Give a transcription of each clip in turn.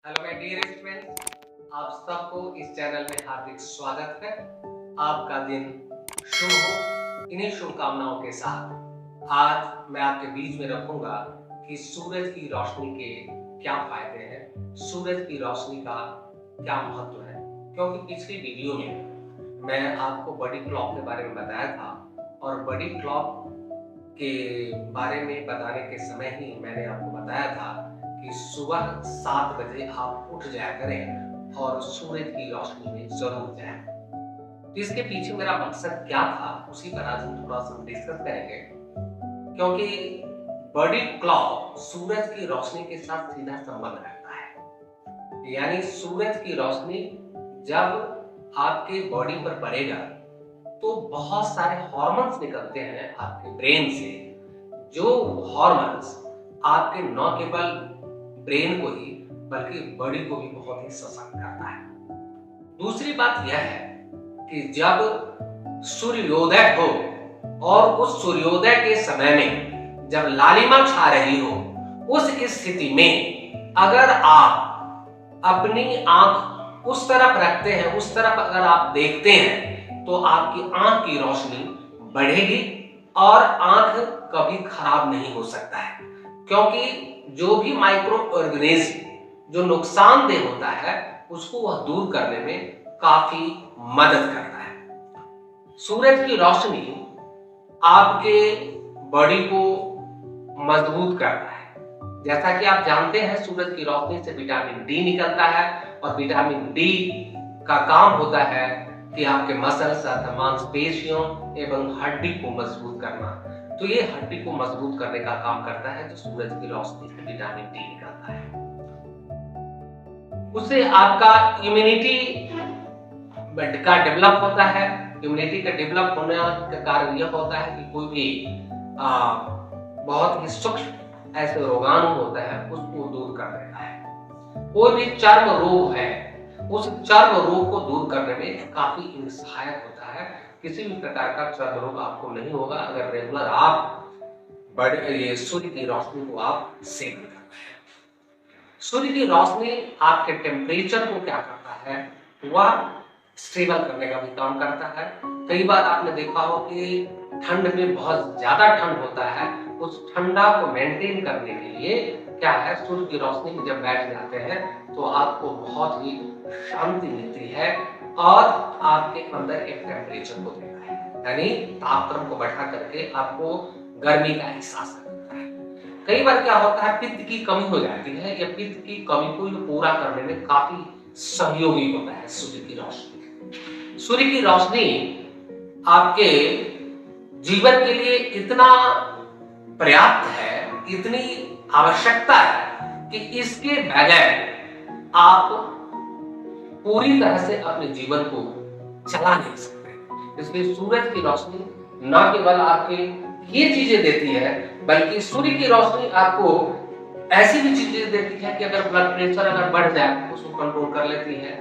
Hello my dear students, आप सबको इस चैनल में हार्दिक स्वागत है। आपका दिन शुभ हो। इन्हीं शुभकामनाओं के साथ आज मैं आपके बीच में रखूंगा कि सूरज की रोशनी के क्या फायदे हैं, सूरज की रोशनी का क्या महत्व है। क्योंकि पिछली वीडियो में मैं आपको बड़ी क्लॉक के बारे में बताया था और बड़ी क्लॉक के बारे में बताने के समय ही मैंने आपको बताया था कि सुबह 7 बजे आप उठ जाया करें और सूरज की रोशनी में जरूर जाएं। तो इसके पीछे मेरा मकसद क्या था, उसी पर आज हम थोड़ा सा डिस्कस करेंगे। क्योंकि बॉडी क्लॉक सूरज की रोशनी के साथ सीधा संबंध रखता है। यानी सूरज की रोशनी जब आपके बॉडी पर पड़ेगा तो बहुत सारे हार्मोन्स निकलते हैं आपके ब्रेन से, जो हार्मोन्स आपके न केवल ब्रेन को ही बल्कि बॉडी को भी बहुत ही सशक्त करता है। दूसरी बात यह है कि जब सूर्योदय हो और उस सूर्योदय के समय में जब लालिमा छा रही हो, उस स्थिति में अगर आप अपनी आंख उस तरफ रखते हैं, उस तरफ अगर आप देखते हैं तो आपकी आंख की रोशनी बढ़ेगी और आंख कभी खराब नहीं हो सकता है। क्योंकि जो भी माइक्रो ऑर्गेनिज्म जो नुकसानदेह होता है उसको वह दूर करने में काफी मदद करता है। सूरज की रोशनी आपके बॉडी को मजबूत करता है। जैसा कि आप जानते हैं, सूरज की रोशनी से विटामिन डी निकलता है और विटामिन डी का काम होता है कि आपके मसल्स अर्थात मांसपेशियों एवं हड्डी को मजबूत करना। तो ये हड्डी को मजबूत करने का काम करता है जो सूरज की रोशनी से विटामिन डी निकलता है। उससे आपका इम्यूनिटी का डेवलप होता है। इम्यूनिटी का डेवलप होने का कारण यह होता है कि कोई भी बहुत ही सूक्ष्म ऐसे रोगाणु होता है उसको दूर कर देता है। कोई भी चर्म रोग है, उस चर्म रोग को दूर करने में काफी सहायक होता है। किसी भी प्रकार का चर्म रोग आपको नहीं होगा अगर रेगुलर आप सूर्य की रोशनी को आप सेवन करते हैं। सूर्य की रोशनी आपके टेम्परेचर को क्या करता है, वह स्टेबल करने का भी काम करता है। कई बार आपने देखा हो कि ठंड में बहुत ज्यादा ठंड होता है, उस ठंडा को मेंटेन करने के लिए क्या है, सूर्य की रोशनी में जब बैठ जाते हैं तो आपको बहुत ही शांति मिलती है और आपके अंदर एक टेम्परेचर को देता है, यानी तापक्रम को बढ़ा करके आपको गर्मी का एहसास करता है। कई बार क्या होता है, पित्त की कमी हो जाती है, या पित्त की कमी को पूरा करने में काफी सहयोगी होता है सूर्य की रोशनी। सूर्य की रोशनी आपके जीवन के लिए इतना पर्याप्त है, इतनी आवश्यकता है कि इसके बगैर आप पूरी तरह से अपने जीवन को चला नहीं सकते। इसलिए सूरज की रोशनी न केवल आपके ये चीजें देती है, बल्कि सूर्य की रोशनी आपको ऐसी भी चीजें देती है कि अगर ब्लड प्रेशर अगर बढ़ जाए उसको कंट्रोल कर लेती है,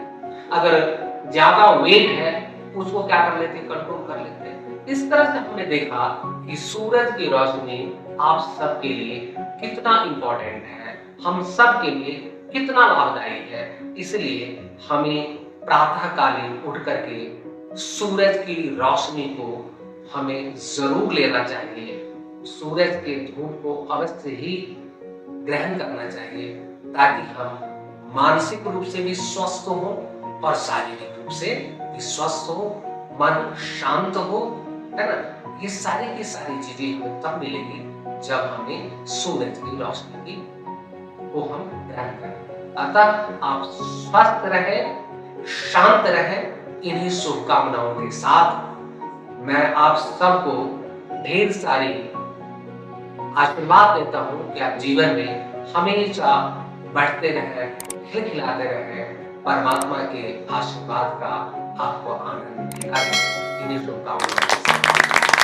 अगर ज्यादा वेट है उसको क्या कर लेती है, कंट्रोल कर लेते हैं। इस तरह से हमने देखा कि सूरज की रोशनी आप सबके लिए कितना इंपॉर्टेंट है, हम सब के लिए कितना लाभदायी है। इसलिए हमें प्रातःकालीन उठ करके सूरज की रोशनी को हमें जरूर लेना चाहिए। सूरज के धूप को अवश्य ही ग्रहण करना चाहिए ताकि हम मानसिक रूप से भी स्वस्थ हो और शारीरिक रूप से भी स्वस्थ हो, मन शांत हो, है ना। ये सारी की सारी चीजें हमें तब मिलेगी जब हमें सूरज की रोशनी को हम ग्रहण करें। अतः आप स्वस्थ रहे, शांत रहे। इन्हीं शुभकामनाओं के साथ मैं आप सबको ढेर सारी आशीर्वाद देता हूं कि आप जीवन में हमेशा बढ़ते रहे, खिलखिलाते रहे, परमात्मा के आशीर्वाद का आपको आनंद मिलेगा। इन्हीं शुभकामनाओं के साथ।